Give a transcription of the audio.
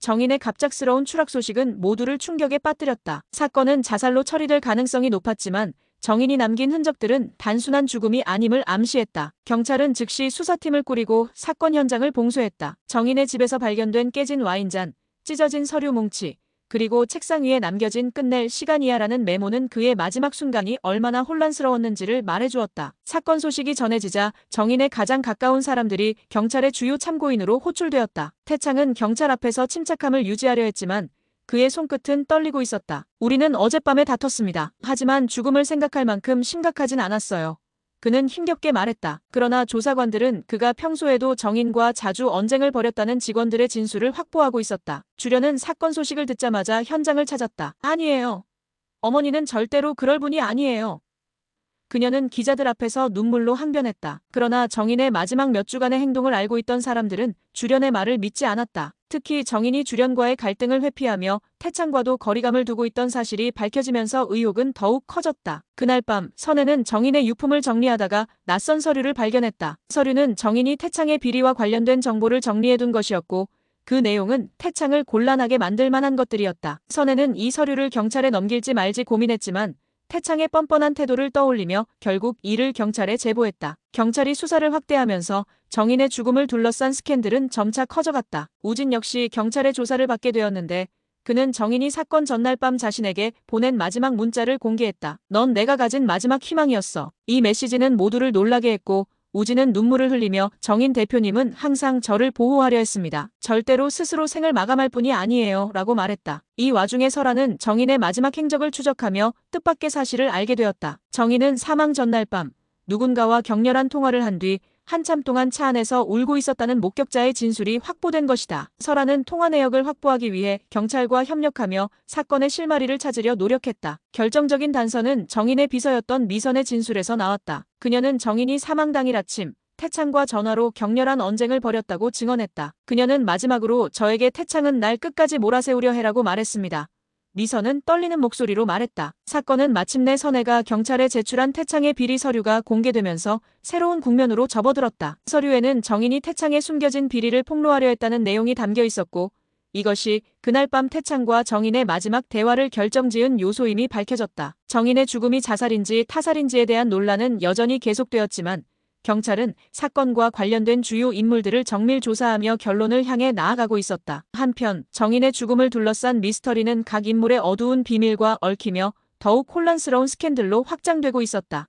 정인의 갑작스러운 추락 소식은 모두를 충격에 빠뜨렸다. 사건은 자살로 처리될 가능성이 높았지만 정인이 남긴 흔적들은 단순한 죽음이 아님을 암시했다. 경찰은 즉시 수사팀을 꾸리고 사건 현장을 봉쇄했다. 정인의 집에서 발견된 깨진 와인잔, 찢어진 서류 뭉치, 그리고 책상 위에 남겨진 끝낼 시간이야라는 메모는 그의 마지막 순간이 얼마나 혼란스러웠는지를 말해주었다. 사건 소식이 전해지자 정인의 가장 가까운 사람들이 경찰의 주요 참고인으로 호출되었다. 태창은 경찰 앞에서 침착함을 유지하려 했지만 그의 손끝은 떨리고 있었다. 우리는 어젯밤에 다퉜습니다. 하지만 죽음을 생각할 만큼 심각하진 않았어요. 그는 힘겹게 말했다. 그러나 조사관들은 그가 평소에도 정인과 자주 언쟁을 벌였다는 직원들의 진술을 확보하고 있었다. 주련은 사건 소식을 듣자마자 현장을 찾았다. 아니에요. 어머니는 절대로 그럴 분이 아니에요. 그녀는 기자들 앞에서 눈물로 항변했다. 그러나 정인의 마지막 몇 주간의 행동을 알고 있던 사람들은 주련의 말을 믿지 않았다. 특히 정인이 주련과의 갈등을 회피하며 태창과도 거리감을 두고 있던 사실이 밝혀지면서 의혹은 더욱 커졌다. 그날 밤 선혜는 정인의 유품을 정리하다가 낯선 서류를 발견했다. 서류는 정인이 태창의 비리와 관련된 정보를 정리해둔 것이었고 그 내용은 태창을 곤란하게 만들 만한 것들이었다. 선혜는 이 서류를 경찰에 넘길지 말지 고민했지만 태창의 뻔뻔한 태도를 떠올리며 결국 이를 경찰에 제보했다. 경찰이 수사를 확대하면서 정인의 죽음을 둘러싼 스캔들은 점차 커져갔다. 우진 역시 경찰의 조사를 받게 되었는데 그는 정인이 사건 전날 밤 자신에게 보낸 마지막 문자를 공개했다. 넌 내가 가진 마지막 희망이었어. 이 메시지는 모두를 놀라게 했고 우진은 눈물을 흘리며 정인 대표님은 항상 저를 보호하려 했습니다. 절대로 스스로 생을 마감할 뿐이 아니에요 라고 말했다. 이 와중에 설아는 정인의 마지막 행적을 추적하며 뜻밖의 사실을 알게 되었다. 정인은 사망 전날 밤 누군가와 격렬한 통화를 한 뒤 한참 동안 차 안에서 울고 있었다는 목격자의 진술이 확보된 것이다. 설아는 통화 내역을 확보하기 위해 경찰과 협력하며 사건의 실마리를 찾으려 노력했다. 결정적인 단서는 정인의 비서였던 미선의 진술에서 나왔다. 그녀는 정인이 사망 당일 아침 태창과 전화로 격렬한 언쟁을 벌였다고 증언했다. 그녀는 마지막으로 저에게 태창은 날 끝까지 몰아세우려 해라고 말했습니다. 미선은 떨리는 목소리로 말했다. 사건은 마침내 선혜가 경찰에 제출한 태창의 비리 서류가 공개되면서 새로운 국면으로 접어들었다. 서류에는 정인이 태창에 숨겨진 비리를 폭로하려 했다는 내용이 담겨 있었고 이것이 그날 밤 태창과 정인의 마지막 대화를 결정지은 요소임이 밝혀졌다. 정인의 죽음이 자살인지 타살인지에 대한 논란은 여전히 계속되었지만 경찰은 사건과 관련된 주요 인물들을 정밀 조사하며 결론을 향해 나아가고 있었다. 한편 정인의 죽음을 둘러싼 미스터리는 각 인물의 어두운 비밀과 얽히며 더욱 혼란스러운 스캔들로 확장되고 있었다.